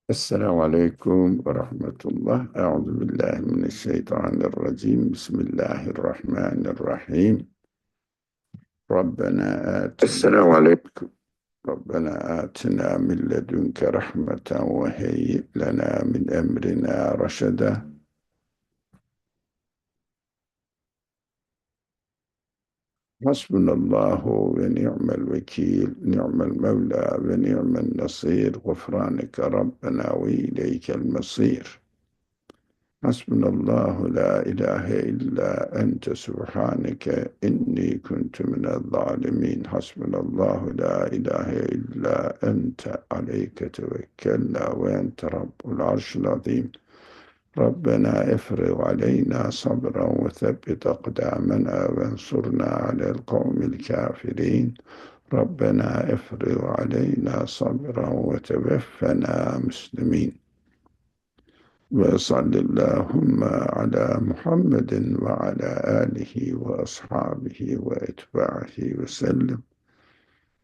السلام عليكم ورحمة الله. أعوذ بالله من الشيطان الرجيم. بسم الله الرحمن الرحيم. ربنا السلام عليكم. ربنا آتنا من لدنك رحمة وهيئ لنا من أمرنا رشدا. حسبنا الله ونعم الوكيل، نعم المولى ونعم النصير، غفرانك ربنا وإليك المصير. حسبنا الله لا إله إلا أنت سبحانك إني كنت من الظالمين. حسبنا الله لا إله إلا أنت عليك توكلنا وأنت رب العرش العظيم. ربنا افرغ علينا صبرا وثبت أقدامنا وانصرنا على القوم الكافرين. ربنا افرغ علينا صبرا وتوفنا مسلمين. وصل اللهم على محمد وعلى آله وأصحابه وأتباعه وسلم.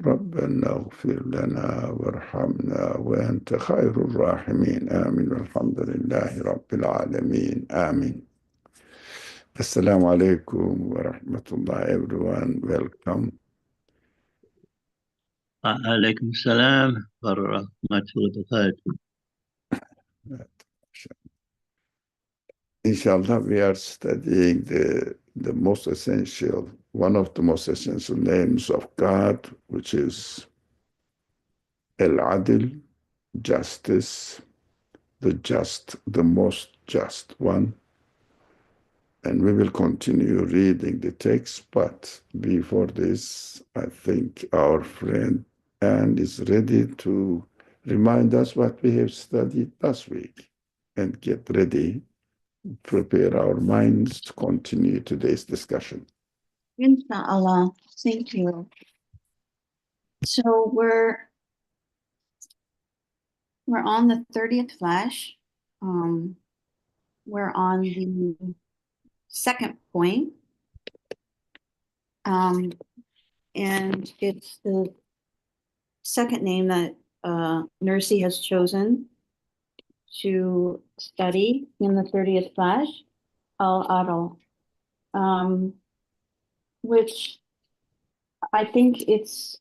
ربنا اغفر لنا وارحمنا وأنت خير الراحمين. آمين والحمد لله رب العالمين. آمين. Assalamu alaikum wa rahmatullah, everyone. Welcome. عليكم السلام ورحمة الله وبركاته. Inshallah, we are studying the most essential, one of the most essential names of God, which is Al-Adil, justice, the just, the most just one. And we will continue reading the text, but before this, I think our friend Anne is ready to remind us what we have studied last week and get ready, prepare our minds to continue today's discussion. Inshallah. Thank you. So we're on the 30th flash. We're on the second point. And it's the second name that Nursi has chosen to study in the 30th flash, Al-Adl, which I think it's,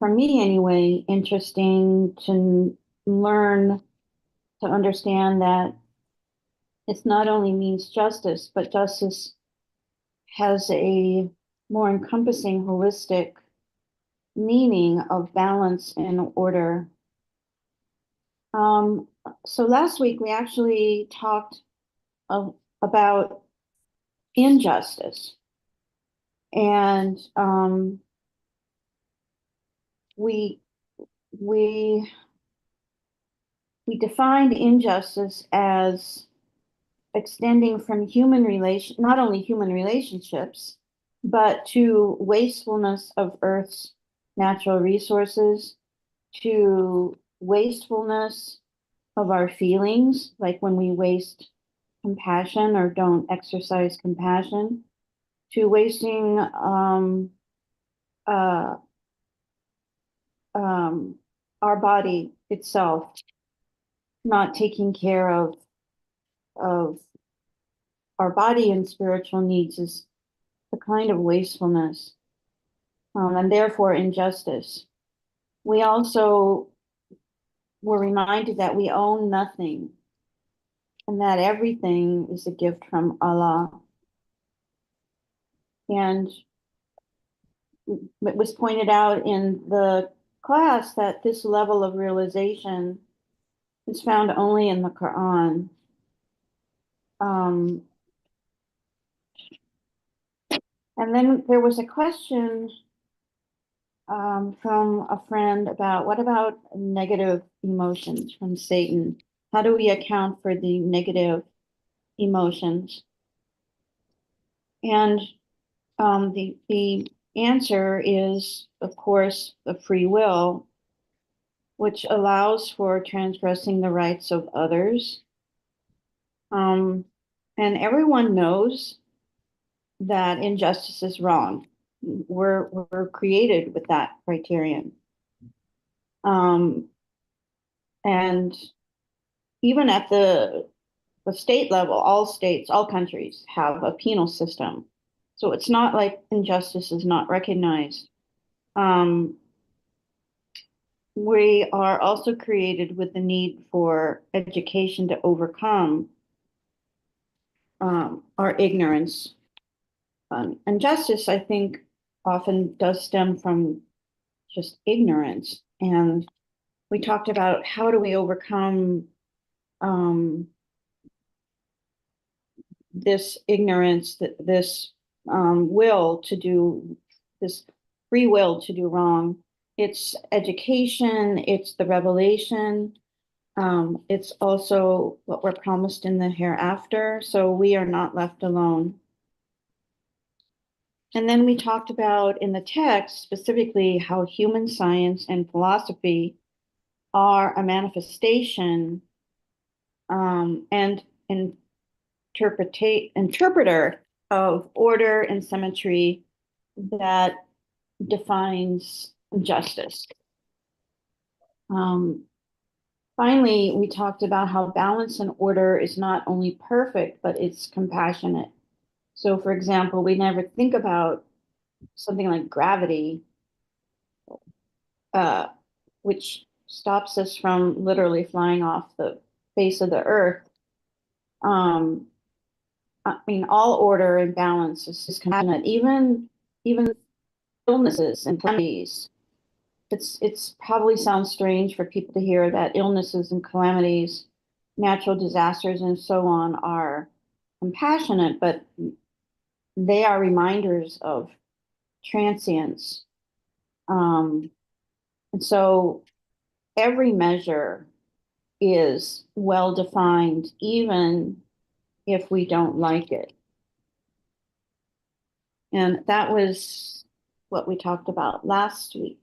for me anyway, interesting to learn, to understand that it's not only means justice, but justice has a more encompassing, holistic meaning of balance and order. So last week we actually talked about injustice, and we defined injustice as extending from not only human relationships, but to wastefulness of Earth's natural resources, to wastefulness of our feelings, like when we waste compassion or don't exercise compassion, to wasting our body itself, not taking care of our body and spiritual needs is a kind of wastefulness, and therefore injustice. We also were reminded that we own nothing and that everything is a gift from Allah. And it was pointed out in the class that this level of realization is found only in the Quran. And then there was a question from a friend about, what about negative emotions from Satan? How do we account for the negative emotions? And the answer is, of course, the free will, which allows for transgressing the rights of others. And everyone knows that injustice is wrong. We're created with that criterion. And even at the state level, all states, all countries have a penal system. So it's not like injustice is not recognized. We are also created with the need for education to overcome our ignorance. And justice, I think, often does stem from just ignorance. And we talked about how do we overcome this ignorance, this will to do, this free will to do wrong. It's education, it's the revelation, it's also what we're promised in the hereafter. So we are not left alone. And then we talked about in the text specifically how human science and philosophy are a manifestation and interpreter of order and symmetry that defines justice. Finally, we talked about how balance and order is not only perfect, but it's compassionate. So, for example, we never think about something like gravity, which stops us from literally flying off the face of the earth. I mean, all order and balance is compassionate. Even illnesses and calamities. It's probably sounds strange for people to hear that illnesses and calamities, natural disasters, and so on are compassionate, but they are reminders of transience. And so every measure is well defined, even if we don't like it. And that was what we talked about last week.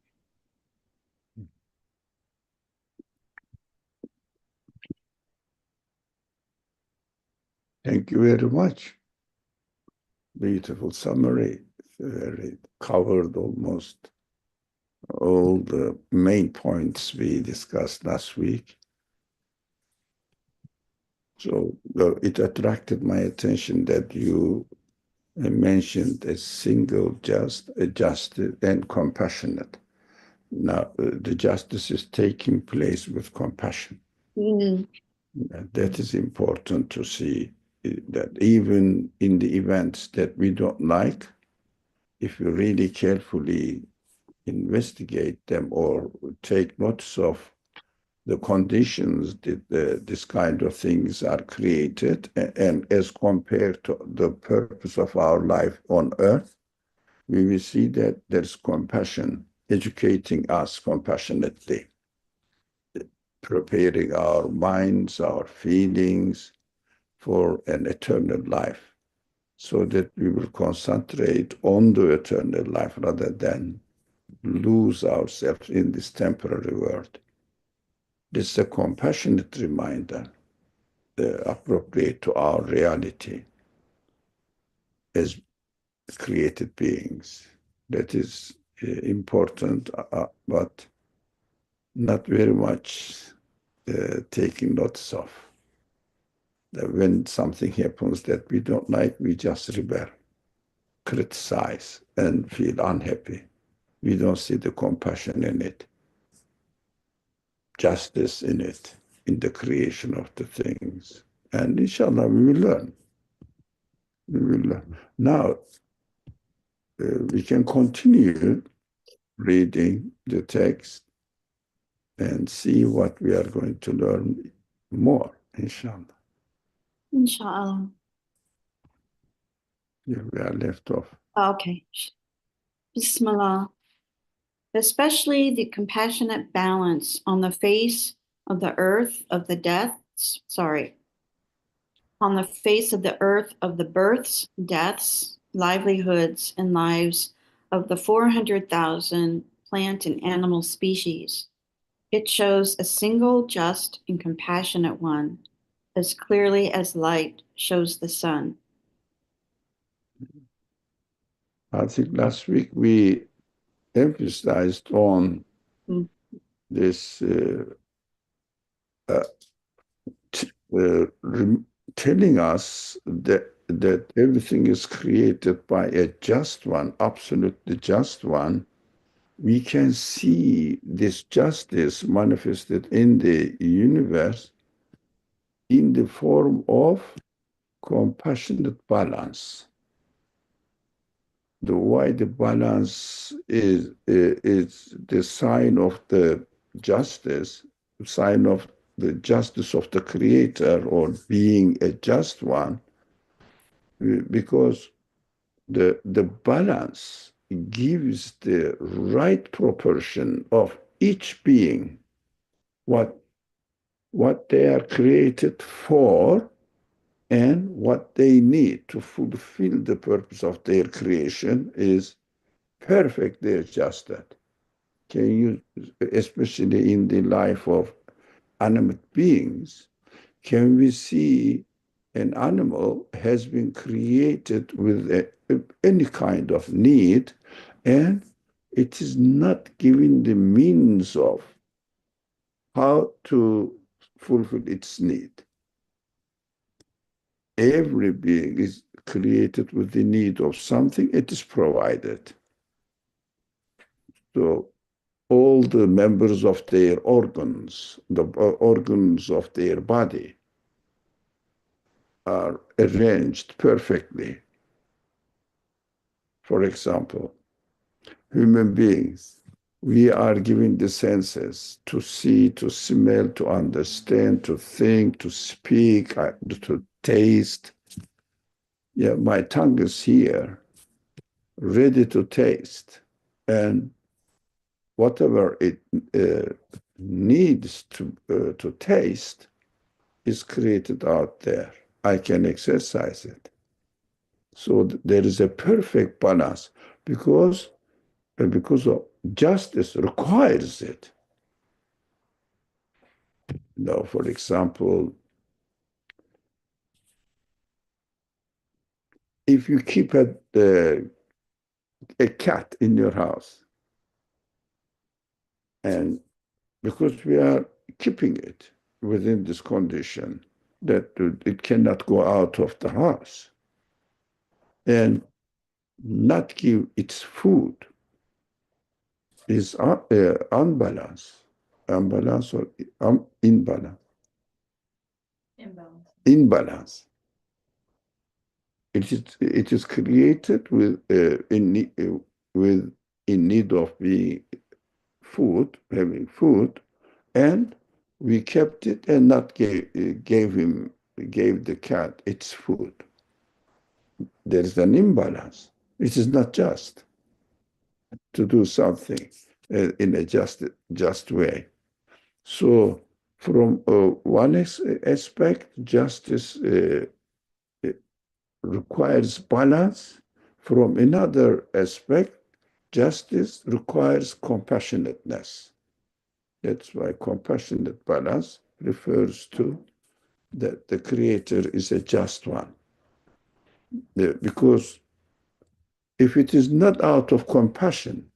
Thank you very much. Beautiful summary. Very covered almost all the main points we discussed last week. So it attracted my attention that you mentioned a single just, adjusted, and compassionate. Now, the justice is taking place with compassion. Mm-hmm. That is important to see, that even in the events that we don't like, if we really carefully investigate them or take notice of the conditions that this kind of things are created, and as compared to the purpose of our life on earth, we will see that there's compassion, educating us compassionately, preparing our minds, our feelings for an eternal life, so that we will concentrate on the eternal life rather than lose ourselves in this temporary world. This is a compassionate reminder, appropriate to our reality as created beings. That is important, but not very much taking notice of. That when something happens that we don't like, we just rebel, criticize, and feel unhappy. We don't see the compassion in it, justice in it, in the creation of the things. And inshallah, we will learn. We will learn. Now, we can continue reading the text and see what we are going to learn more, inshallah. Inshallah. Yeah, we are left off. Okay. Bismillah. Especially the compassionate balance on the face of the earth of the deaths, on the face of the earth of the births, deaths, livelihoods, and lives of the 400,000 plant and animal species. It shows a single just and compassionate one, as clearly as light shows the sun. I think last week we emphasized on this telling us that everything is created by a just one, absolutely just one, we can see this justice manifested in the universe in the form of compassionate balance. Why the balance is the sign of the justice, sign of the justice of the creator or being a just one, because the balance gives the right proportion of each being what they are created for and what they need to fulfill the purpose of their creation is perfectly adjusted. Can you, especially in the life of animate beings, can we see an animal has been created with any kind of need, and it is not given the means of how to fulfill its need. Every being is created with the need of something, it is provided. So all the members of their organs, the organs of their body, are arranged perfectly. For example, human beings, we are given the senses to see, to smell, to understand, to think, to speak, to taste. Yeah, my tongue is here, ready to taste. And whatever it needs to taste is created out there. I can exercise it. So there is a perfect balance because of justice requires it. Now, for example, if you keep a cat in your house, and because we are keeping it within this condition that it cannot go out of the house and not give its food is unbalance, unbalance or imbalance, imbalance. It is created with in need of being food, having food, and we kept it and not gave the cat its food. There is an imbalance. It is not just to do something in a just way. So, from one aspect, justice requires balance. From another aspect, justice requires compassionateness. That's why compassionate balance refers to that the Creator is a just one. Because if it is not out of compassion,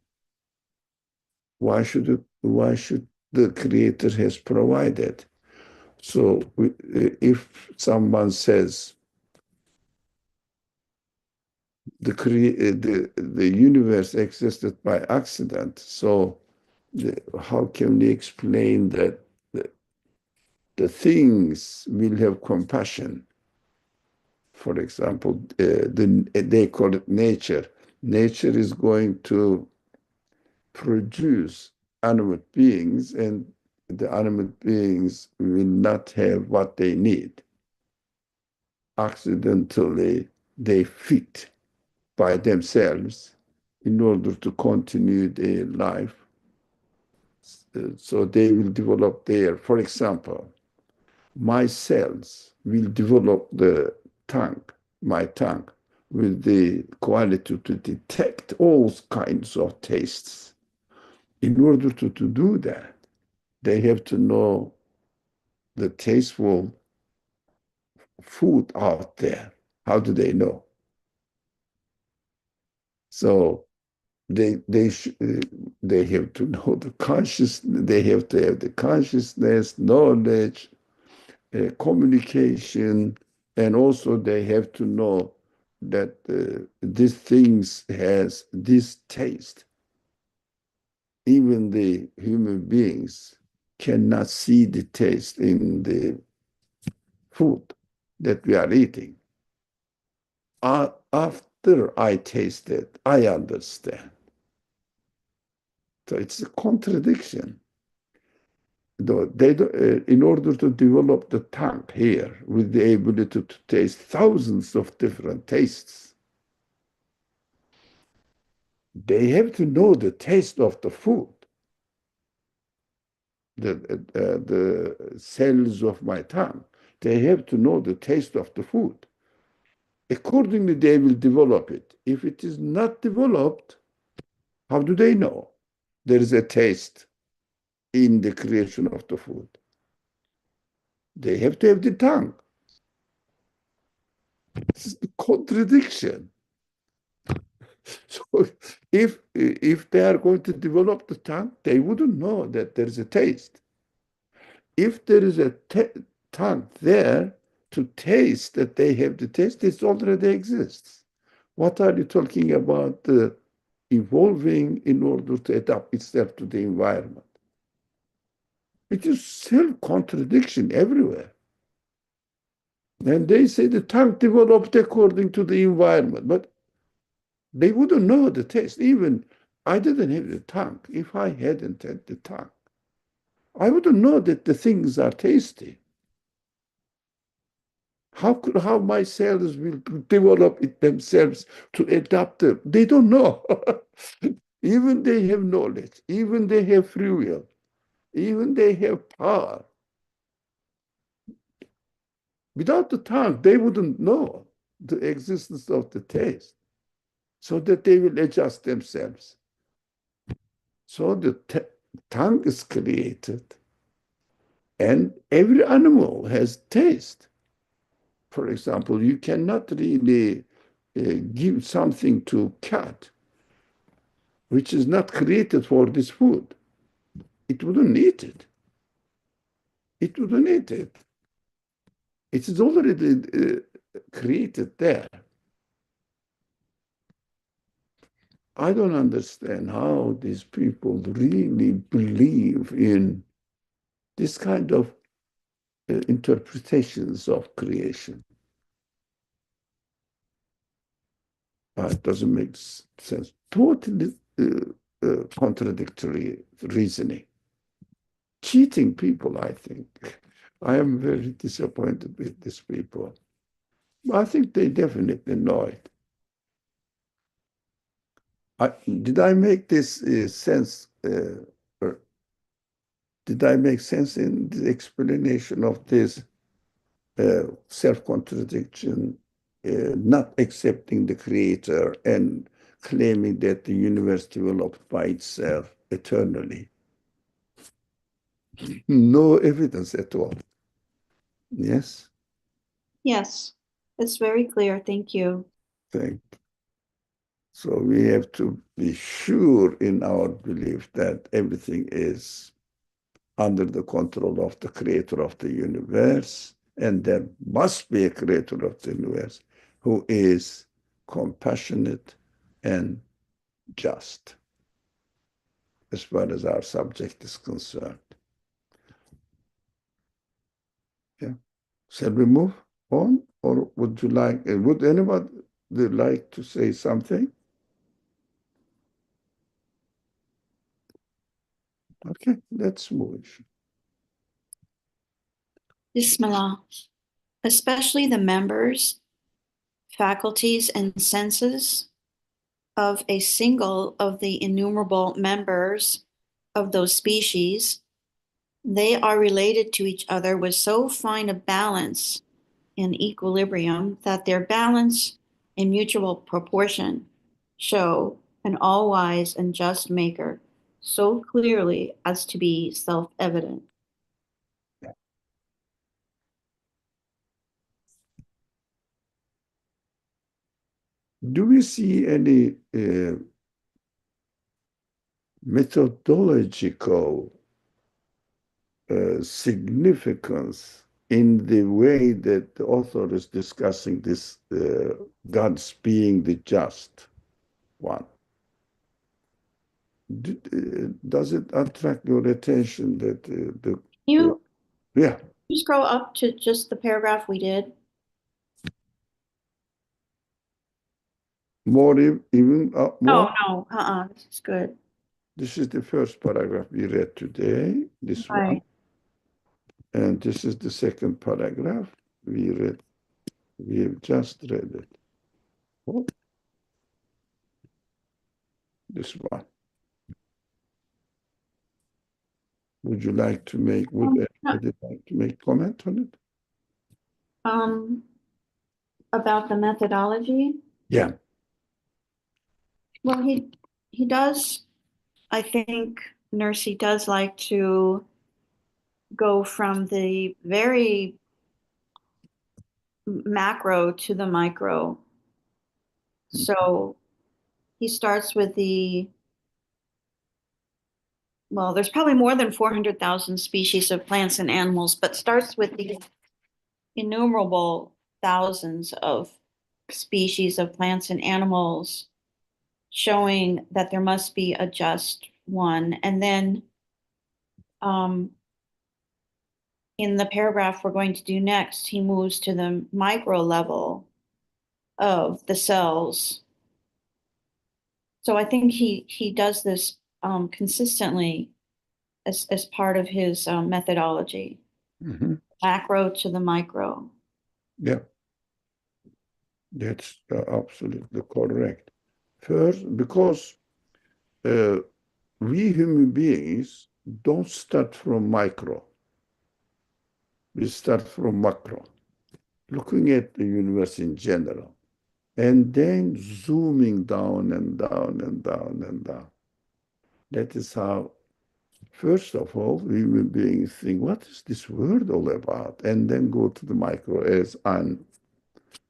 why should the Creator has provided? So if someone says the universe existed by accident, so how can we explain that the things will have compassion? For example, they call it nature. Nature is going to produce animate beings, and the animate beings will not have what they need. Accidentally, they fit by themselves in order to continue their life. So they will develop for example, my cells will develop my tongue, with the quality to detect all kinds of tastes. In order to do that, they have to know the tasteful food out there. How do they know? So they have to know the consciousness. They have to have the consciousness, knowledge, communication, and also they have to know that these things has this taste. Even the human beings cannot see the taste in the food that we are eating. After I taste it, I understand. So it's a contradiction. Though they in order to develop the tongue here with the ability to taste thousands of different tastes, they have to know the taste of the food. The cells of my tongue, they have to know the taste of the food. Accordingly, they will develop it. If it is not developed, how do they know there is a taste in the creation of the food? They have to have the tongue. This is the contradiction. So if they are going to develop the tongue, they wouldn't know that there is a taste. If there is a tongue there to taste that they have the taste, it already exists. What are you talking about evolving in order to adapt itself to the environment? It is self-contradiction everywhere. And they say the tongue developed according to the environment, but they wouldn't know the taste. Even I didn't have the tongue. If I hadn't had the tongue, I wouldn't know that the things are tasty. How my cells will develop it themselves to adapt them? They don't know. Even they have knowledge, even they have free will, even they have power. Without the tongue, they wouldn't know the existence of the taste, so that they will adjust themselves. So the tongue is created, and every animal has taste. For example, you cannot really give something to cat which is not created for this food. It wouldn't eat it. It wouldn't eat it. It is already created there. I don't understand how these people really believe in this kind of interpretations of creation. It doesn't make sense. Totally contradictory reasoning. Cheating people, I think. I am very disappointed with these people. I think they definitely know it. Did I make this sense? Or did I make sense in the explanation of this self-contradiction, not accepting the creator and claiming that the universe developed by itself eternally? No evidence at all. Yes? Yes, it's very clear. Thank you. Thank you. So we have to be sure in our belief that everything is under the control of the creator of the universe, and there must be a creator of the universe who is compassionate and just, as far as our subject is concerned. Yeah. Shall we move on, or would you like? Would anybody like to say something? Okay, let's move. Bismillah. Especially the members, faculties, and senses of a single of the innumerable members of those species, they are related to each other with so fine a balance and equilibrium that their balance and mutual proportion show an all-wise and just maker so clearly as to be self-evident. Do we see any methodological significance in the way that the author is discussing this, God's being the just one. Does it attract your attention that You yeah, you scroll up to just the paragraph we did. more even more? No, this is good. This is the first paragraph we read today, this one. Right. And this is the second paragraph we read. We have just read it. Oh, this one. Would you like to make, would anybody like to make comment on it? About the methodology. Yeah. Well, he does, I think Nursey does like to go from the very macro to the micro. So he starts with well, there's probably more than 400,000 species of plants and animals, but starts with the innumerable thousands of species of plants and animals, showing that there must be a just one. And then in the paragraph we're going to do next, he moves to the micro level of the cells. So I think he does this consistently as part of his methodology, macro to the micro. Yeah, that's absolutely correct. First, because we human beings don't start from micro. We start from macro, looking at the universe in general, and then zooming down and down and down and down. That is how, first of all, human beings think, what is this world all about? And then go to the micro as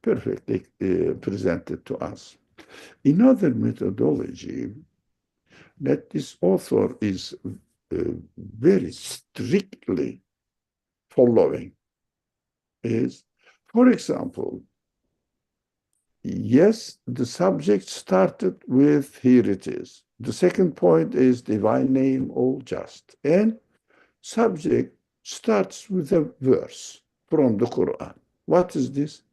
perfectly presented to us. Another methodology that this author is very strictly following is, for example, yes, the subject started with, here it is. The second point is divine name, all just. And subject starts with a verse from the Quran. What is this?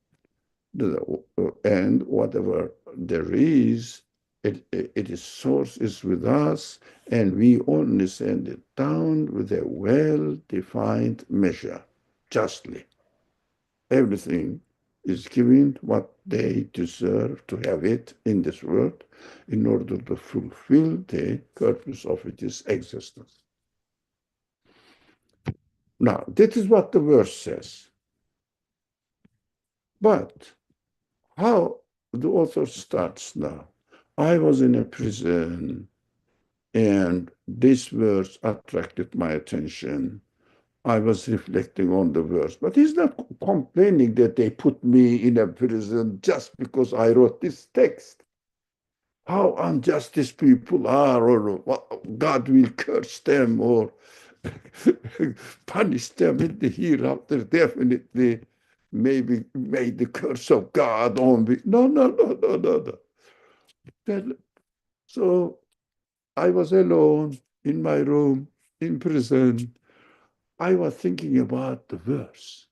And whatever there is, its source is with us, and we only send it down with a well-defined measure, justly. Everything is given what they deserve to have it in this world in order to fulfill the purpose of its existence. Now, that is what the verse says. But how the author starts now. I was in a prison and this verse attracted my attention. I was reflecting on the verse, but he's not complaining that they put me in a prison just because I wrote this text. How unjust these people are, or God will curse them or punish them in the hereafter, definitely. Maybe made the curse of God on me. No. So I was alone in my room in prison. I was thinking about the verse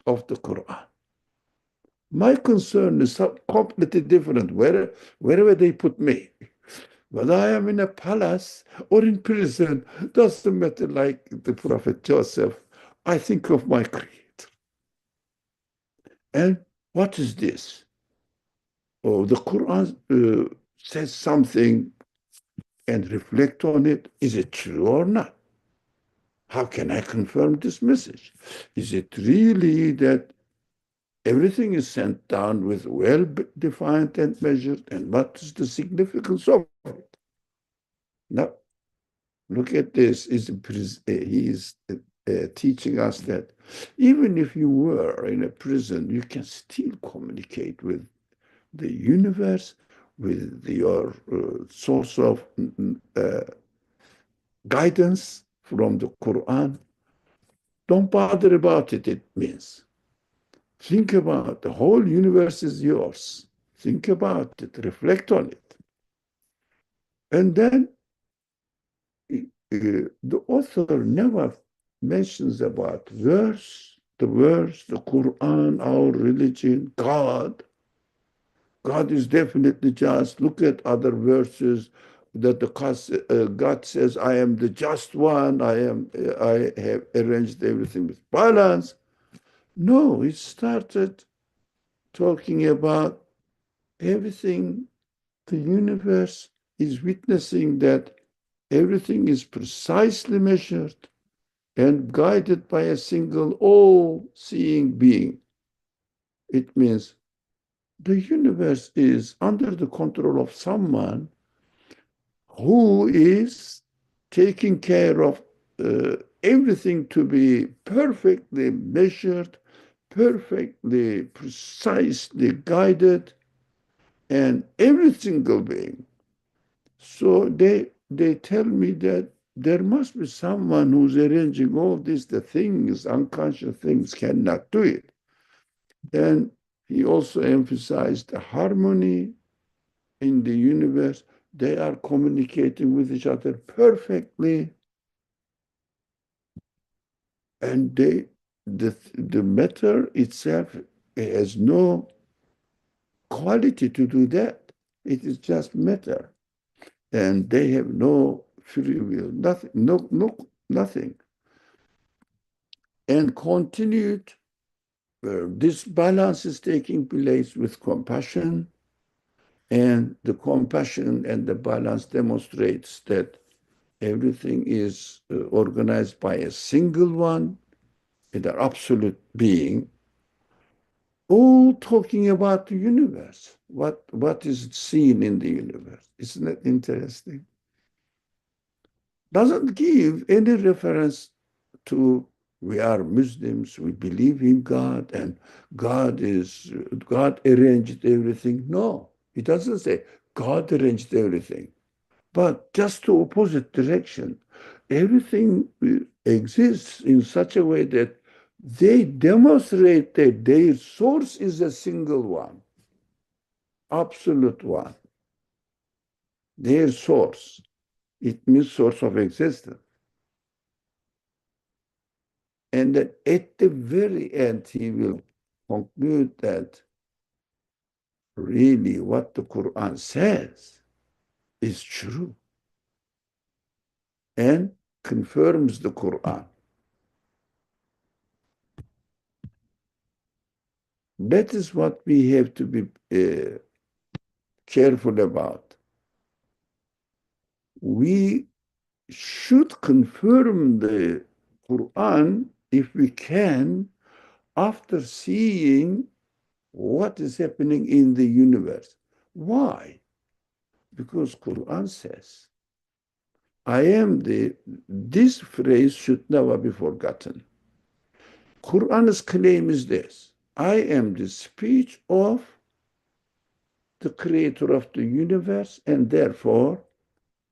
of the Quran. My concern is completely different wherever they put me. Whether I am in a palace or in prison, doesn't matter. Like the Prophet Joseph, I think of my Creator. And what is this? Oh, the Quran says something and reflect on it. Is it true or not? How can I confirm this message? Is it really that everything is sent down with well-defined and measured, and what is the significance of it? Now, look at this. He is teaching us that even if you were in a prison, you can still communicate with the universe, with your source of guidance from the Quran. Don't bother about it, it means. Think about the whole universe is yours. Think about it, reflect on it. And then the author never mentions about verse, the Quran, our religion, God. God is definitely just. Look at other verses that God says, I am the just one. I have arranged everything with balance. No, it started talking about everything. The universe is witnessing that everything is precisely measured and guided by a single all-seeing being. It means the universe is under the control of someone who is taking care of everything to be perfectly measured, perfectly, precisely guided, and every single being. So they tell me that there must be someone who's arranging all these, the things, unconscious things cannot do it. And he also emphasized the harmony in the universe. They are communicating with each other perfectly. And the matter itself has no quality to do that. It is just matter. And they have no free will, nothing, nothing. And continued, this balance is taking place with compassion, and the compassion and the balance demonstrates that everything is organized by a single one, the absolute being, all talking about the universe. What is seen in the universe? Isn't that interesting? Doesn't give any reference to we are Muslims, we believe in God, and God arranged everything. No, it doesn't say God arranged everything, but just to opposite direction. Everything exists in such a way that they demonstrate that their source is a single one, absolute one. Their source, it means source of existence. And then at the very end, he will conclude that really what the Quran says is true and confirms the Quran. That is what we have to be careful about. We should confirm the Quran if we can after seeing what is happening in the universe. Why? Because Quran says, this phrase should never be forgotten. Quran's claim is this: I am the speech of the creator of the universe and therefore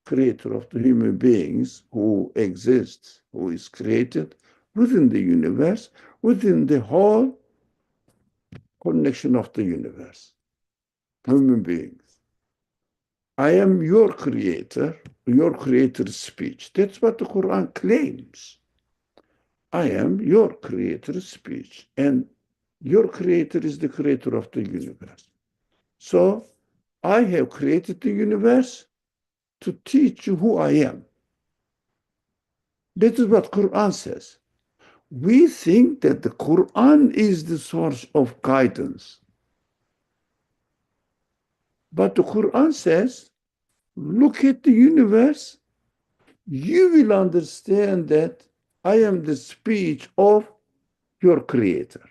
creator of the human beings who exists, who is created within the universe, within the whole connection of the universe, human beings. I am your creator's speech. That's what the Quran claims. I am your creator's speech, and your creator is the creator of the universe. So I have created the universe to teach you who I am. That is what Quran says. We think that the Quran is the source of guidance. But the Quran says, look at the universe, you will understand that I am the speech of your creator.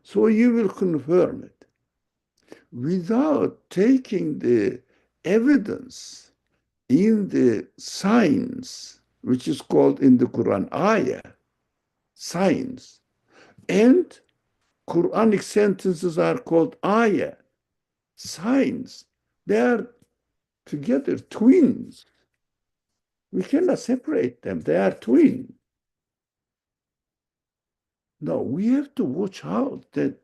So you will confirm it without taking the evidence in the signs, which is called in the Quran ayah, signs. And Quranic sentences are called ayah, signs. They are together twins. We cannot separate them. They are twins. Now we have to watch out that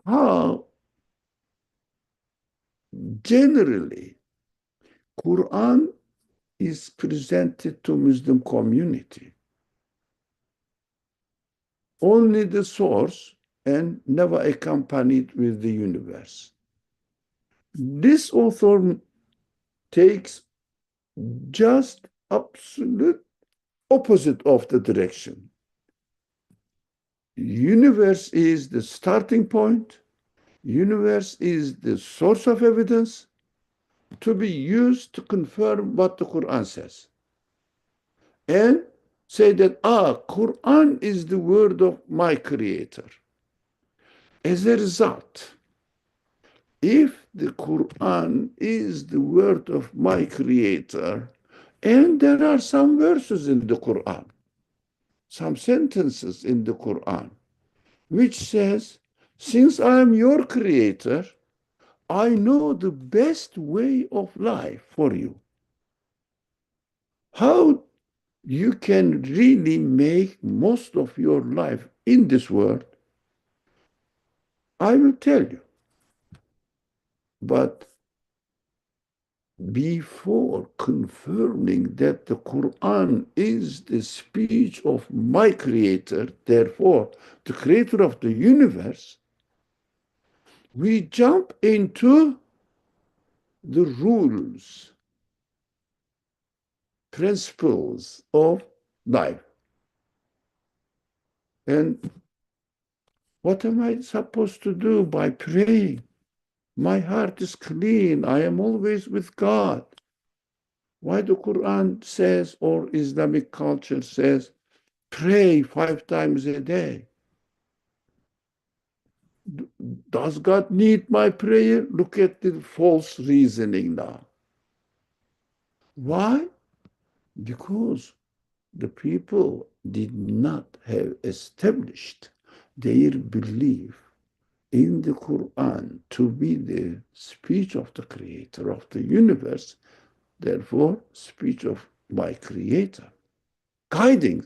how generally Quran is presented to Muslim community. Only the source and never accompanied with the universe. This author takes just absolute opposite of the direction. Universe is the starting point. Universe is the source of evidence to be used to confirm what the Quran says. And say that, Quran is the word of my creator. As a result, if the Quran is the word of my creator, and there are some verses in the Quran, some sentences in the Quran, which says, since I am your creator, I know the best way of life for you. How you can really make most of your life in this world, I will tell you. But before confirming that the Quran is the speech of my creator, therefore the creator of the universe, we jump into the rules, principles of life. And what am I supposed to do by praying? My heart is clean. I am always with God. Why the Quran says, or Islamic culture says, pray 5 times a day? Does God need my prayer? Look at the false reasoning now. Why? Because the people did not have established their belief in the Quran to be the speech of the creator of the universe, therefore speech of my creator, guiding.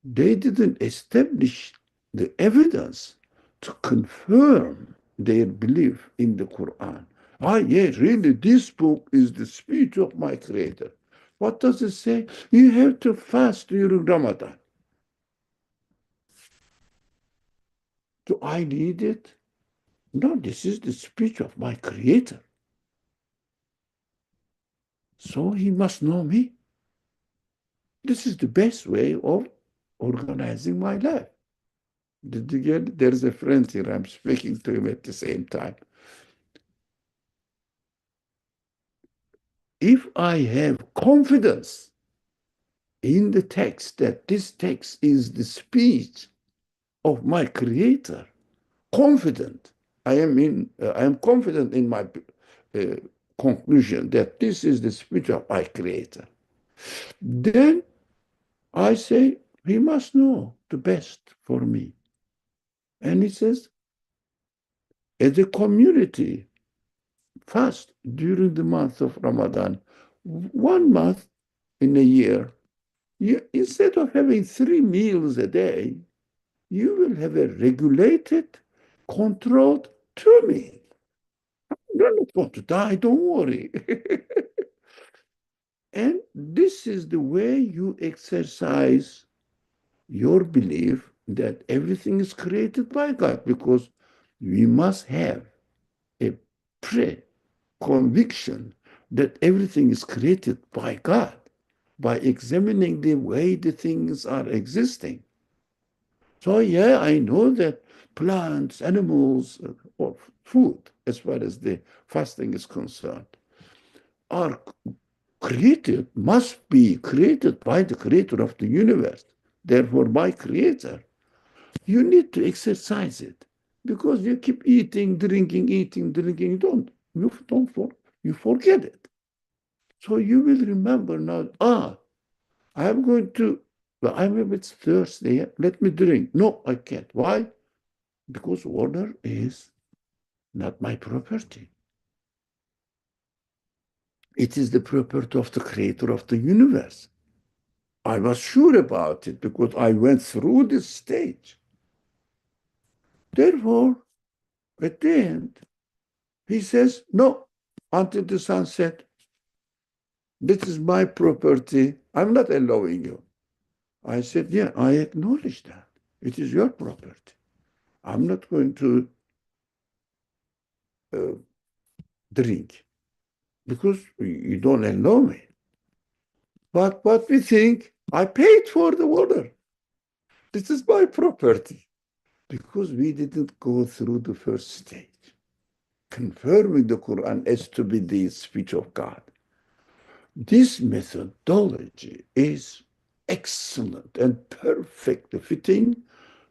They didn't establish the evidence to confirm their belief in the Quran. Yeah, really, this book is the speech of my creator. What does it say? You have to fast during Ramadan. Do I need it? No, this is the speech of my creator. So he must know me. This is the best way of organizing my life. Did you get it? There's a friend here. I'm speaking to him at the same time. If I have confidence in the text that this text is the speech of my creator, confident, I am confident in my conclusion that this is the speech of my creator, then I say he must know the best for me. And he says, as a community, fast during the month of Ramadan, 1 month in a year. Instead of having 3 meals a day, you will have a regulated, controlled 2 meals. You're not going to die, don't worry. And this is the way you exercise your belief that everything is created by God, because we must have a pre-conviction that everything is created by God by examining the way the things are existing. So yeah, I know that plants, animals, or food, as far as the fasting is concerned, are created, must be created by the creator of the universe, therefore by creator. You need to exercise it, because you keep eating, drinking, you forget it. So you will remember now, I'm going to, I'm a bit thirsty, let me drink. No, I can't. Why? Because water is not my property. It is the property of the creator of the universe. I was sure about it because I went through this stage. Therefore, at the end, he says, no, until the sun set. This is my property. I'm not allowing you. I said, yeah, I acknowledge that. It is your property. I'm not going to uh, drink because you don't allow me. But what we think, I paid for the water. This is my property. Because we didn't go through the first stage, confirming the Quran as to be the speech of God. This methodology is excellent and perfectly fitting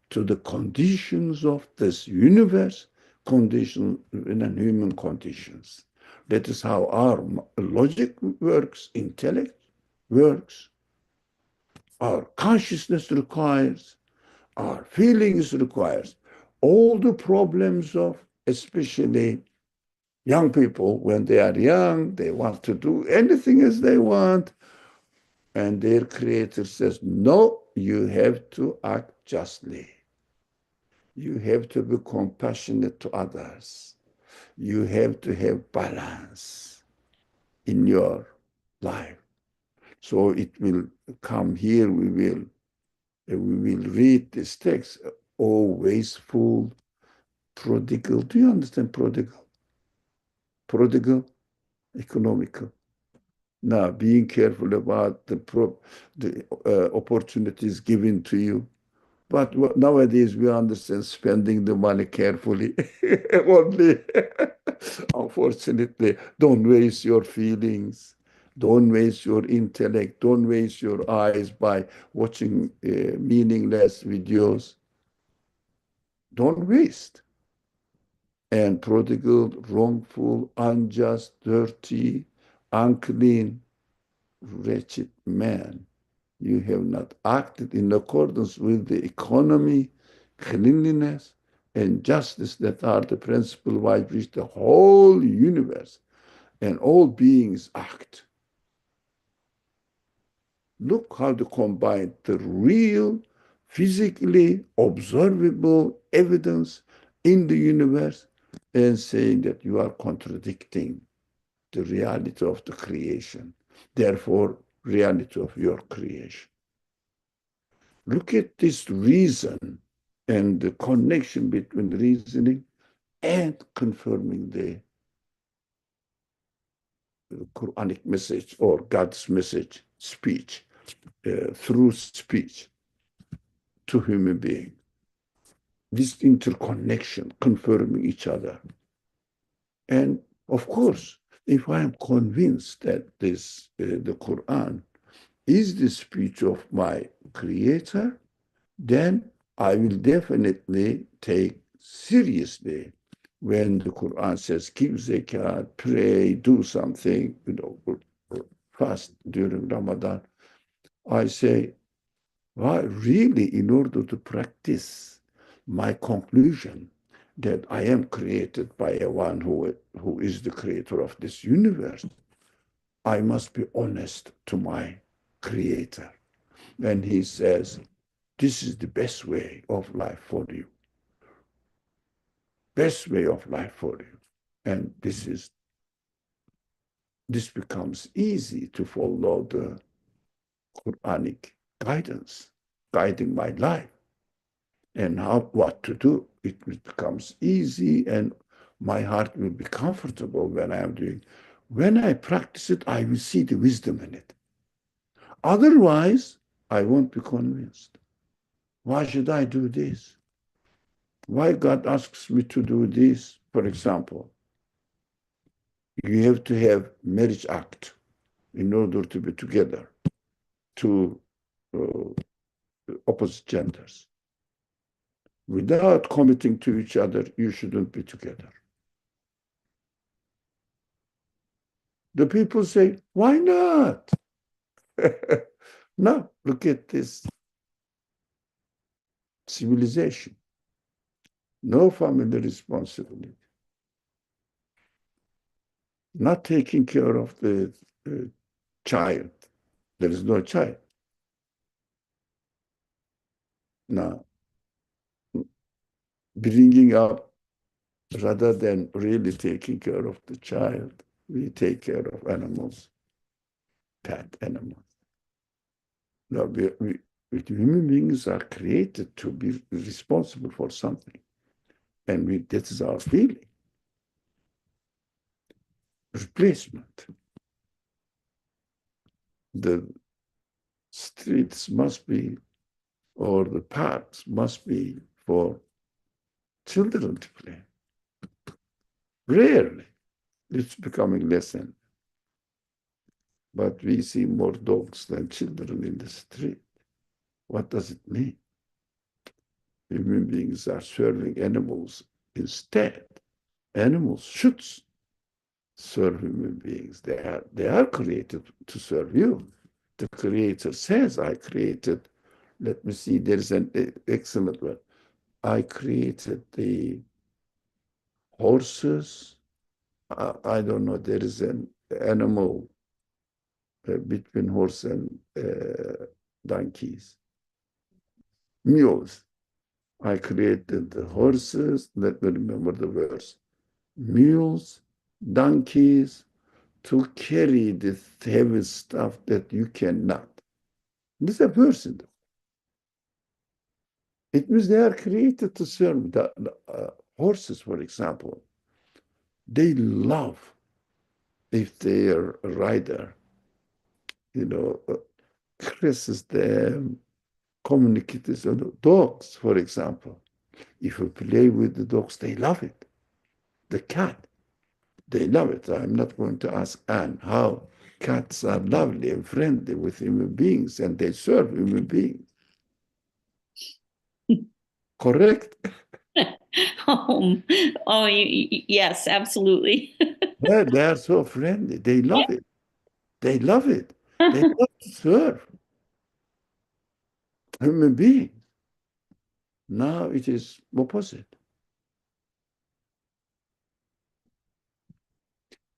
to the conditions of this universe, conditions and human conditions. That is how our logic works, intellect works, our consciousness requires, our feelings requires. All the problems of especially young people, when they are young, they want to do anything as they want, and their creator says, no, you have to act justly. You have to be compassionate to others. You have to have balance in your life. So it will come here, we will read this text, oh, wasteful, prodigal. Do you understand prodigal? Prodigal, economical. Now, being careful about the opportunities given to you. But nowadays we understand spending the money carefully. Only, unfortunately, don't waste your feelings. Don't waste your intellect. Don't waste your eyes by watching meaningless videos. Don't waste. And prodigal, wrongful, unjust, dirty, unclean, wretched man, you have not acted in accordance with the economy, cleanliness, and justice that are the principle by which the whole universe and all beings act. Look how to combine the real, physically observable evidence in the universe and saying that you are contradicting the reality of the creation, therefore, reality of your creation. Look at this reason and the connection between reasoning and confirming the Quranic message or God's message, speech, through speech to human being. This interconnection, confirming each other. And of course, if I am convinced that the Quran is the speech of my creator, then I will definitely take seriously when the Quran says, give zakat, pray, do something, fast during Ramadan. I say, well, really, in order to practice my conclusion that I am created by a one who is the creator of this universe, I must be honest to my creator. And he says, this is the best way of life for you. Best way of life for you. And this becomes easy to follow the Quranic guidance, guiding my life and what to do. It becomes easy and my heart will be comfortable when I am doing. When I practice it, I will see the wisdom in it. Otherwise, I won't be convinced. Why should I do this? Why God asks me to do this? For example, you have to have marriage act in order to be together, two opposite genders. Without committing to each other, you shouldn't be together. The people say, why not? Now, look at this civilization. No family responsibility. Not taking care of the child. There is no child. Now, bringing up rather than really taking care of the child, we take care of animals, pet animals. No, human beings are created to be responsible for something. And that is our feeling. Replacement. The streets must be, or the parks must be for children to play. Rarely. It's becoming less and but we see more dogs than children in the street. What does it mean? Human beings are serving animals instead. Animals should serve human beings. They are created to serve you. The Creator says, I created, let me see, there's an excellent one. I created the horses. I don't know, there is an animal between horse and donkeys. Mules. I created the horses, let me remember the verse. Mules, donkeys, to carry the heavy stuff that you cannot. This is a verse in the It means they are created to serve the horses, for example. They love if their rider, caresses them, communicates. Dogs, for example. If you play with the dogs, they love it. The cat, they love it. I'm not going to ask Anne how cats are lovely and friendly with human beings, and they serve human beings. Correct? Yes, absolutely. They are so friendly. They love it. They love it. They love to serve human beings. Now it is opposite.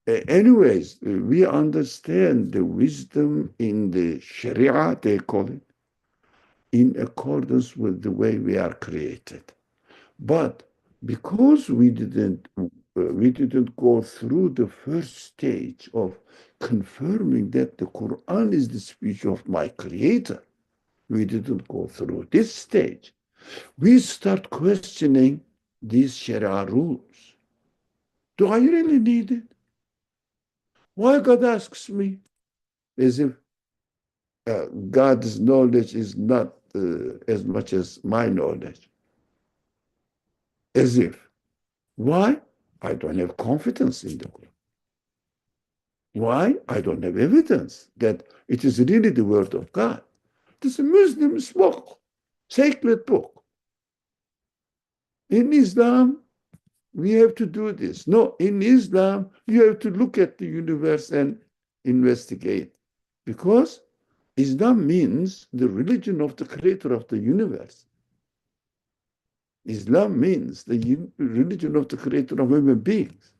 Anyways, we understand the wisdom in the Sharia, they call it, in accordance with the way we are created. But because we didn't go through the first stage of confirming that the Quran is the speech of my Creator, we didn't go through this stage. We start questioning these Sharia rules. Do I really need it? Why God asks me? As if God's knowledge is not as much as my knowledge. As if. Why? I don't have confidence in the Quran. Why? I don't have evidence that it is really the word of God. It is a Muslim's book, sacred book. In Islam, we have to do this. No, in Islam, you have to look at the universe and investigate. Because Islam means the religion of the creator of the universe. Islam means the religion of the creator of human beings.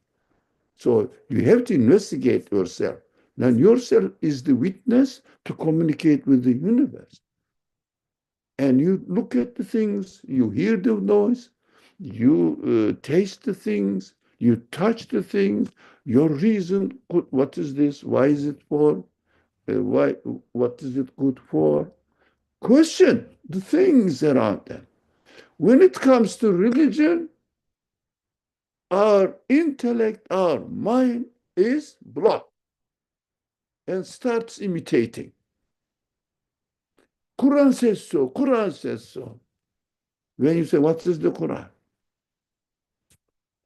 So you have to investigate yourself. Now yourself is the witness to communicate with the universe. And you look at the things, you hear the noise, you taste the things, you touch the things, your reason, what is this, why is it for, what is it good for? Question the things around them. When it comes to religion, our intellect, our mind is blocked and starts imitating. Quran says so, Quran says so. When you say, what is the Quran?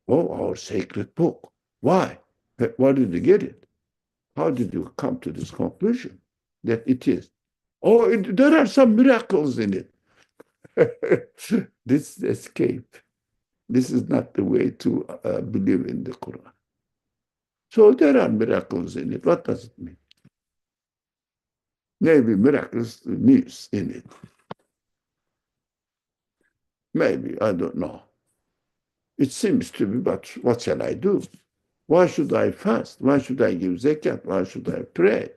Oh, our sacred book. Why? Where did you get it? How did you come to this conclusion that it is? Oh, there are some miracles in it. This escape. This is not the way to believe in the Quran. So there are miracles in it. What does it mean? Maybe miracles news in it. Maybe, I don't know. It seems to be, but what shall I do? Why should I fast? Why should I give zakat? Why should I pray?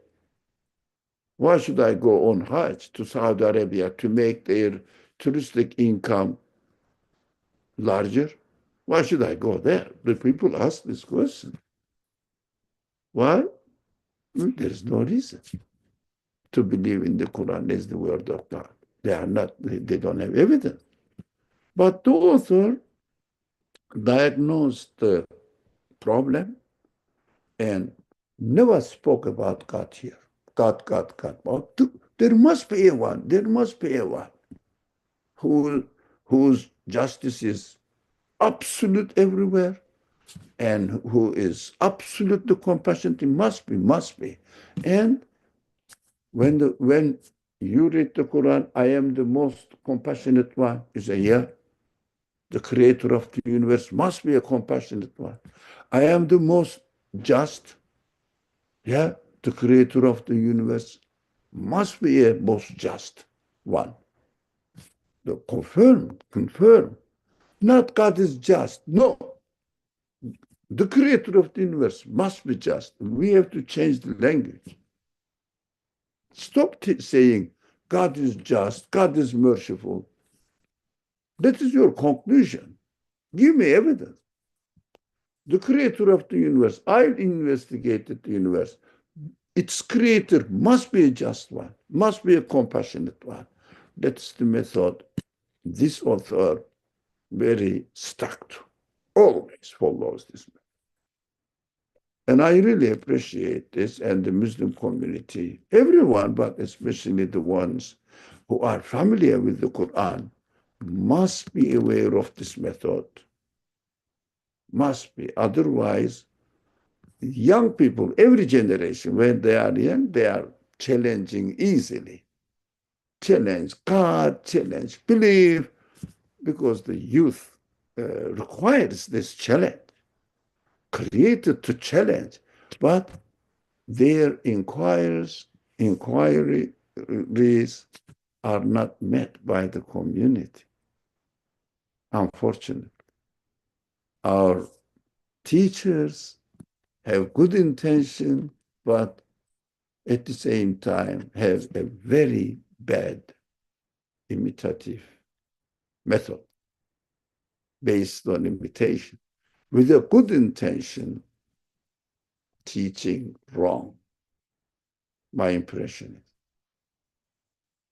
Why should I go on Hajj to Saudi Arabia to make their touristic income larger? Why should I go there? The people ask this question. Why? There is no reason to believe in the Quran as the word of God. They don't have evidence. But the author diagnosed the problem and never spoke about God here. God. There must be a one. There must be a one whose justice is absolute everywhere and who is absolutely compassionate. It must be. And when you read the Quran, I am the most compassionate one, you say, yeah, the creator of the universe must be a compassionate one. I am the most just, yeah, the creator of the universe must be a most just one. Confirm. Not God is just. No. The creator of the universe must be just. We have to change the language. Stop saying God is just, God is merciful. That is your conclusion. Give me evidence. The creator of the universe, I investigated the universe. Its creator must be a just one, must be a compassionate one. That's the method this author very stuck to, always follows this method. And I really appreciate this, and the Muslim community, everyone, but especially the ones who are familiar with the Quran, must be aware of this method. Must be. Otherwise, young people, every generation, when they are young, they are challenging easily. Challenge God, challenge belief, because the youth requires this challenge, created to challenge. But their inquiries are not met by the community. Unfortunately, our teachers have good intention, but at the same time have a very bad imitative method based on imitation. With a good intention, teaching wrong. My impression is.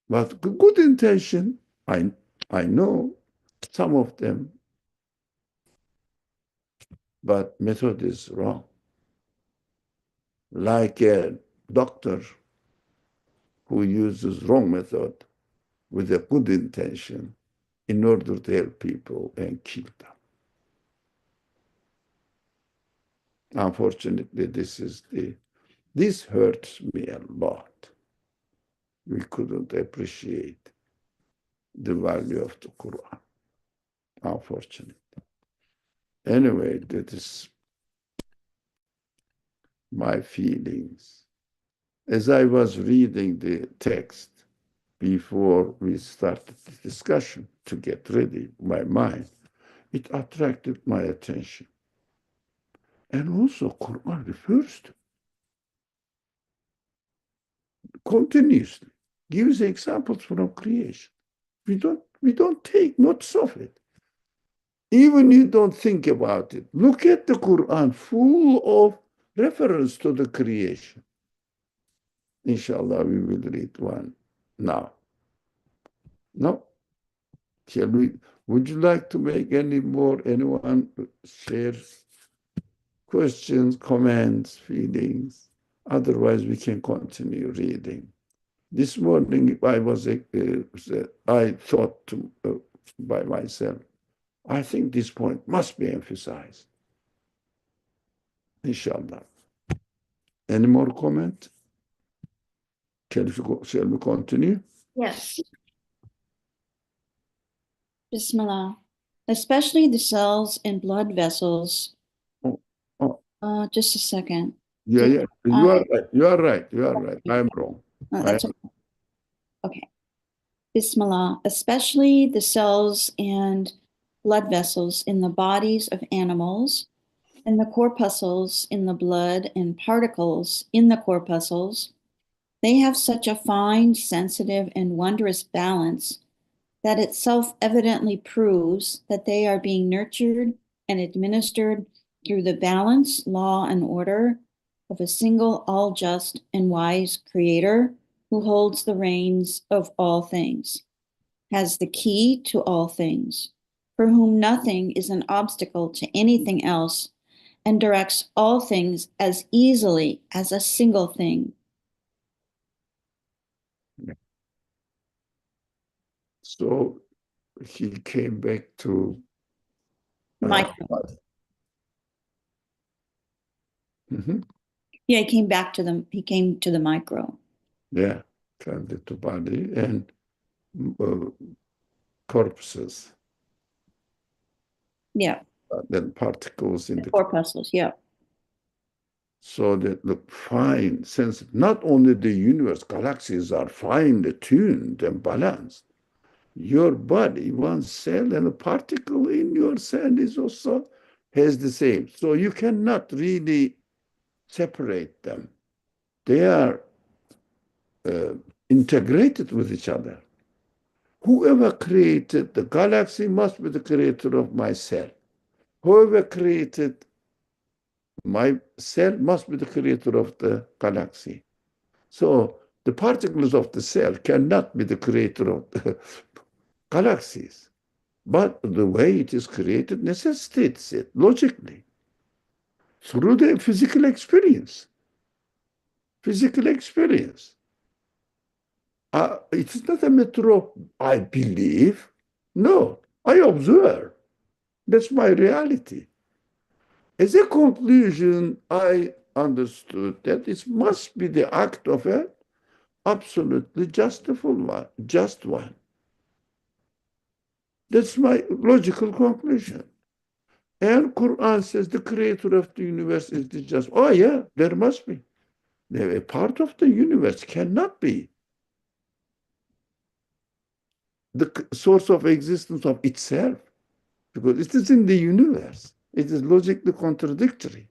But good intention, I know some of them, but method is wrong. Like a doctor who uses wrong method with a good intention in order to help people and kill them. Unfortunately, this hurts me a lot. We couldn't appreciate the value of the Quran, unfortunately. Anyway, that is my feelings. As I was reading the text before we started the discussion to get ready, my mind, it attracted my attention. And also Quran refers to continuously, gives examples from creation. We don't take notes of it. Even you don't think about it. Look at the Quran, full of reference to the creation. Inshallah, we will read one now. No? Shall we? Would you like to make anyone share questions, comments, feelings? Otherwise, we can continue reading. This morning, I thought by myself, I think this point must be emphasized. Inshallah. Any more comment? Shall we continue? Yes. Bismillah. Especially the cells and blood vessels. Just a second. Yeah. You are right. You are right. I'm wrong. That's okay. Bismillah. Especially the cells and blood vessels in the bodies of animals, and the corpuscles in the blood and particles in the corpuscles. They have such a fine, sensitive, and wondrous balance that it self-evidently proves that they are being nurtured and administered through the balance, law, and order of a single, all-just, and wise Creator who holds the reins of all things, has the key to all things, for whom nothing is an obstacle to anything else, and directs all things as easily as a single thing. So he came back to Micro. Mhm. Yeah, he came back to them. He came to the micro. Yeah, came to body and corpuscles, Yeah, then particles in the corpuscles. Yeah. so that the fine sense, not only the universe, galaxies are finely tuned and balanced. Your body, one cell and a particle in your cell is also has the same. So you cannot really separate them. They are integrated with each other. Whoever created the galaxy must be the creator of my cell. Whoever created my cell must be the creator of the galaxy. So the particles of the cell cannot be the creator of the galaxies. But the way it is created necessitates it logically through the physical experience. Physical experience. It is not a matter of I believe. No, I observe. That's my reality. As a conclusion, I understood that it must be the act of an absolutely justifiable one, just one. That's my logical conclusion. And Quran says the creator of the universe is the just. Oh yeah, there must be. A part of the universe cannot be the source of existence of itself because it is in the universe. It is logically contradictory.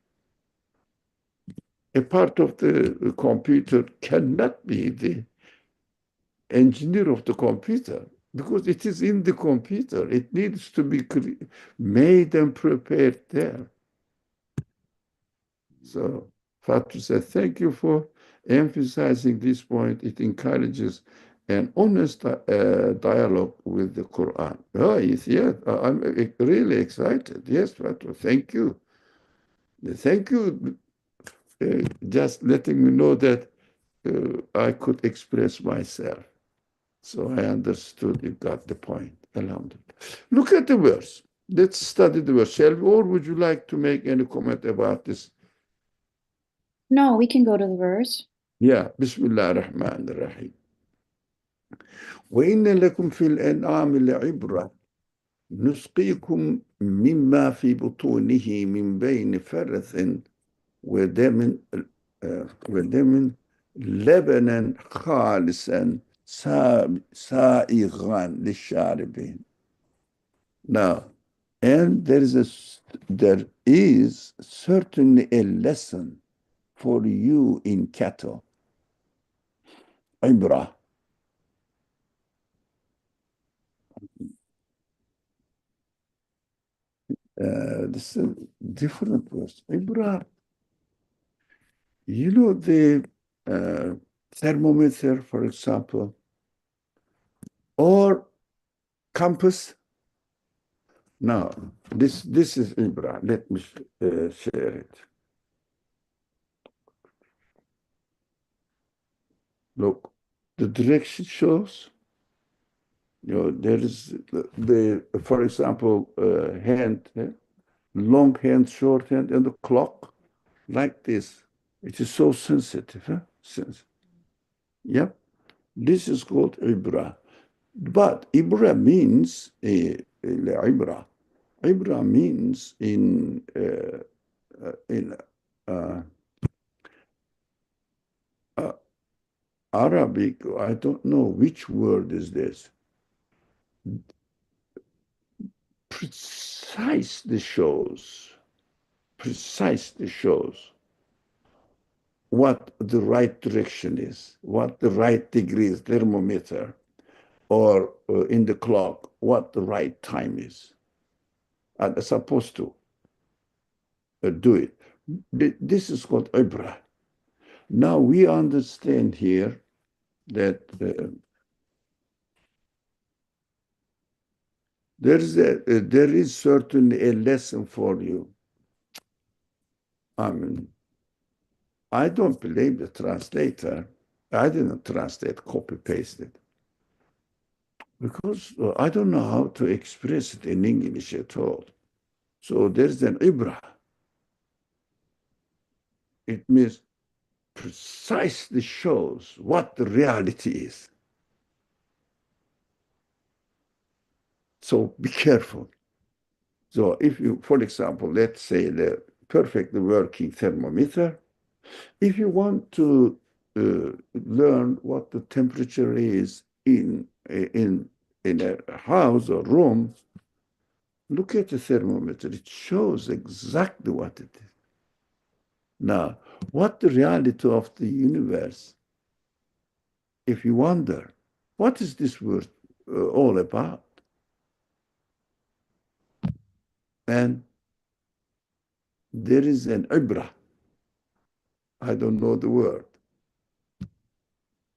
A part of the computer cannot be the engineer of the computer because it is in the computer. It needs to be made and prepared there. So Fatu said, thank you for emphasizing this point. It encourages an honest dialogue with the Quran. Oh, yes, I'm really excited. Yes, Fatu, thank you. Thank you just letting me know that I could express myself. So I understood you got the point. Alhamdulillah. Look at the verse. Let's study the verse, shall we? Or would you like to make any comment about this? No, we can go to the verse. Yeah, Bismillah ar-Rahman ar-Rahim. وإن لكم في الأنعام لعبرة نسقيكم مما في بطونه من بين فرث ودم ودم لبنا خالصا سائغا للشاربين. Now, and there is certainly a lesson for you in cattle. Ibrah. This is a different verse. Ibrah. You know the thermometer, for example, or compass. Now, this is Ibrah. Let me share it. Look, the direction shows. You know, there is for example, hand, long hand, short hand, and the clock like this. It is so sensitive. Sensitive. Yep. This is called Ibrah. But Ibra means Ibra. Ibra means in uh, Arabic. I don't know which word is this. Precisely shows what the right direction is, what the right degree is, thermometer, or in the clock what the right time is. And supposed to do it. This is called ibra. Now we understand here that there is certainly a lesson for you. I mean, I don't blame the translator. I didn't translate, copy pasted, because I don't know how to express it in English at all. So there's an ibra. It means precisely shows what the reality is. So be careful. So if you, for example, let's say the perfectly working thermometer, if you want to learn what the temperature is in a house or room, look at the thermometer. It shows exactly what it is. Now, what the reality of the universe, if you wonder, what is this world all about? And there is an ibra. I don't know the word.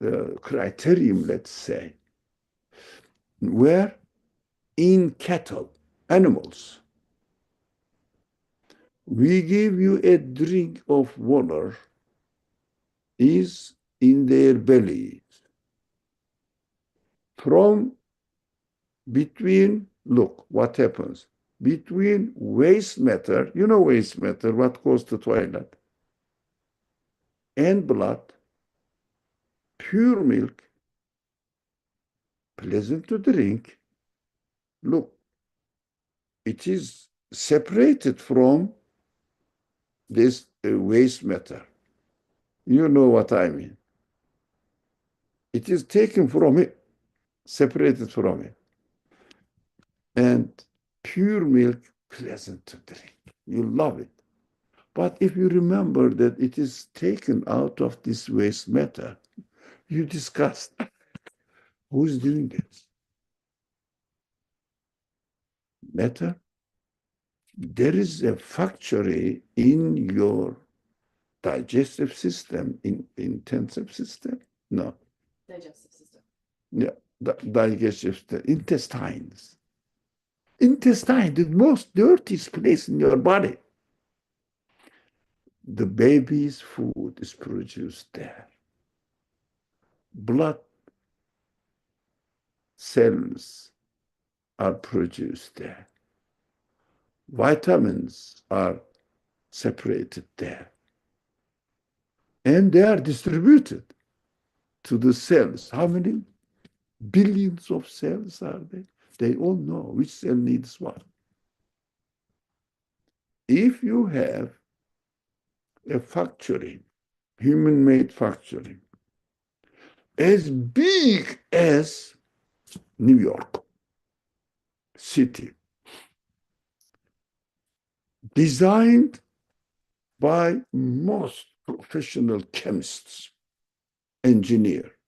The criterion, let's say, where in cattle, animals, we give you a drink of water is in their bellies. From between, look what happens, between waste matter, you know waste matter, what goes to toilet, and blood, pure milk, pleasant to drink. Look, it is separated from this waste matter. You know what I mean. It is taken from it, separated from it. And pure milk, pleasant to drink. You love it. But if you remember that it is taken out of this waste matter, you disgust. Who's doing this? Matter? There is a factory in your digestive system, in intensive system? No. Digestive system. Yeah, digestive system, intestines. Intestine, the most dirtiest place in your body. The baby's food is produced there. Blood cells are produced there. Vitamins are separated there. And they are distributed to the cells. How many billions of cells are there? They all know which cell needs what. If you have a factory, human-made factory, as big as New York City, designed by most professional chemists,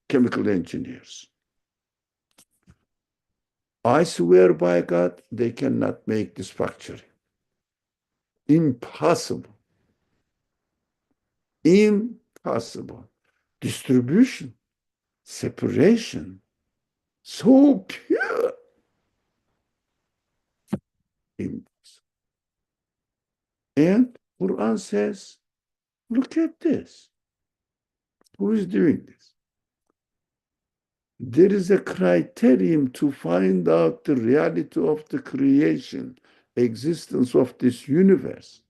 chemical engineers. I swear by God, they cannot make this factory. Impossible. Impossible. Distribution, separation, so pure. Impossible. And Quran says, look at this. Who is doing this? There is a criterion to find out the reality of the creation, existence of this universe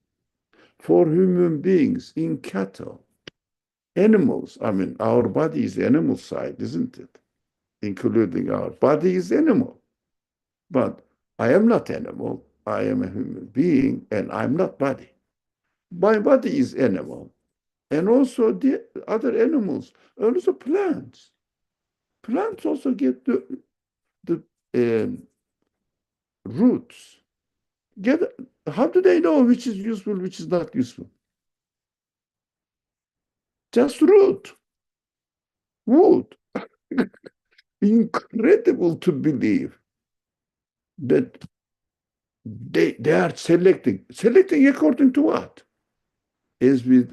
for human beings, in cattle, animals. I mean, our body is the animal side, isn't it? Including our body is animal. But I am not animal. I am a human being, and I'm not body. My body is animal. And also the other animals, also plants. Plants also get the roots. How do they know which is useful, which is not useful? Just root, wood. incredible to believe that they are selecting according to what? As we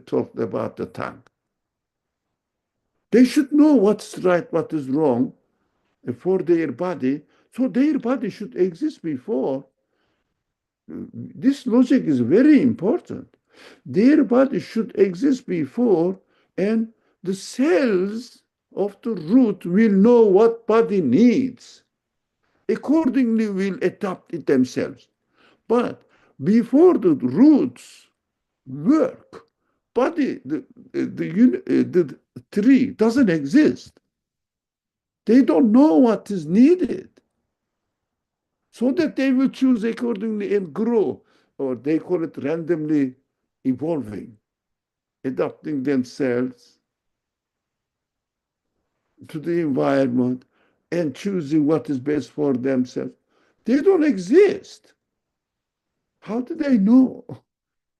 talked about the tongue. They should know what's right, what is wrong for their body. So their body should exist before. This logic is very important. Their body should exist before, and the cells of the root will know what body needs. Accordingly, will adapt it themselves. But before the roots work, body, the tree doesn't exist. They don't know what is needed, so that they will choose accordingly and grow, or they call it randomly evolving, adapting themselves to the environment and choosing what is best for themselves. They don't exist. How do they know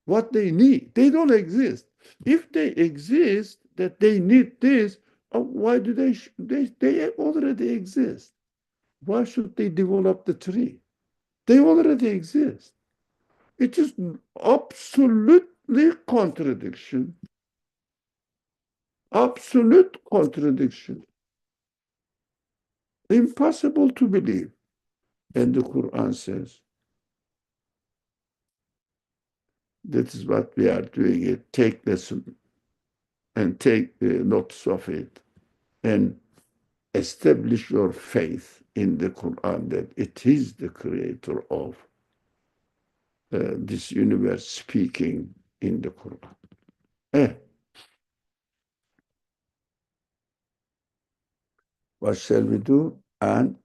what they need? They don't exist. If they exist, that they need this, why do they already exist? Why should they develop the tree? They already exist. It is absolutely contradiction. Absolute contradiction. Impossible to believe. And the Quran says, that is what we are doing it. Take lesson and take notes of it and establish your faith in the Quran that it is the creator of this universe speaking in the Quran. What shall we do? And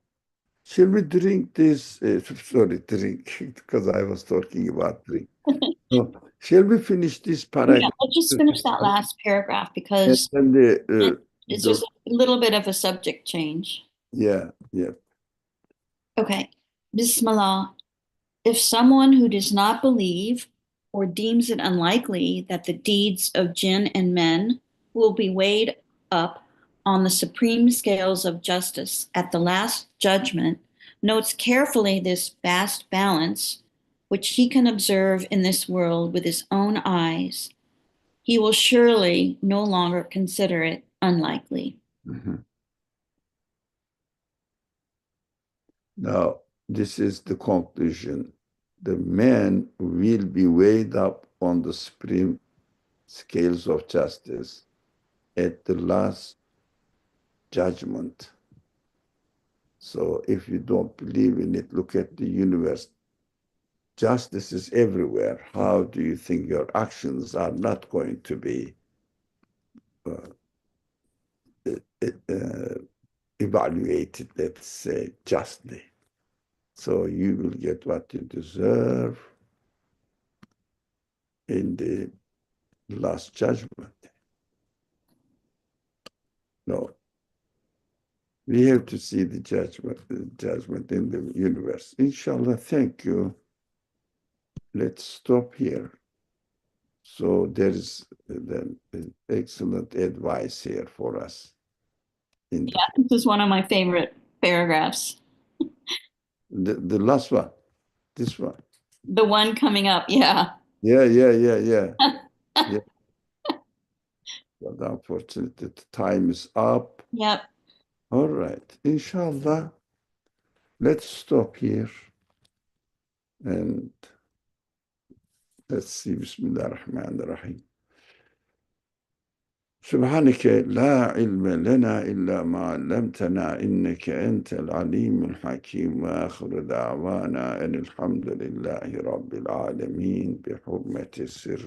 shall we drink this? Sorry, drink, because I was talking about drink. So, shall we finish this paragraph? Yeah, let's just finish that last paragraph because And it's just a little bit of a subject change. yeah. Okay. Bismillah. If someone who does not believe or deems it unlikely that the deeds of jinn and men will be weighed up on the supreme scales of justice at the last judgment, notes carefully this vast balance, which he can observe in this world with his own eyes, he will surely no longer consider it unlikely. Mhm. Now, this is the conclusion. The man will be weighed up on the supreme scales of justice at the last judgment. So if you don't believe in it, look at the universe. Justice is everywhere. How do you think your actions are not going to be evaluated, let's say, justly? So you will get what you deserve in the last judgment. No. We have to see the judgment in the universe. Inshallah, thank you. Let's stop here. So there is excellent advice here for us. Yeah, this is one of my favorite paragraphs. The last one, this one. The one coming up, yeah. Yeah. But unfortunately, the time is up. Yep. All right. Inshallah, let's stop here. And let's see. Bismillah ar-Rahman ar-Rahim. سبحانك لا علم لنا إلا ما علمتنا إنك أنت العليم الحكيم وآخر دعوانا أن الحمد لله رب العالمين بحرمة السر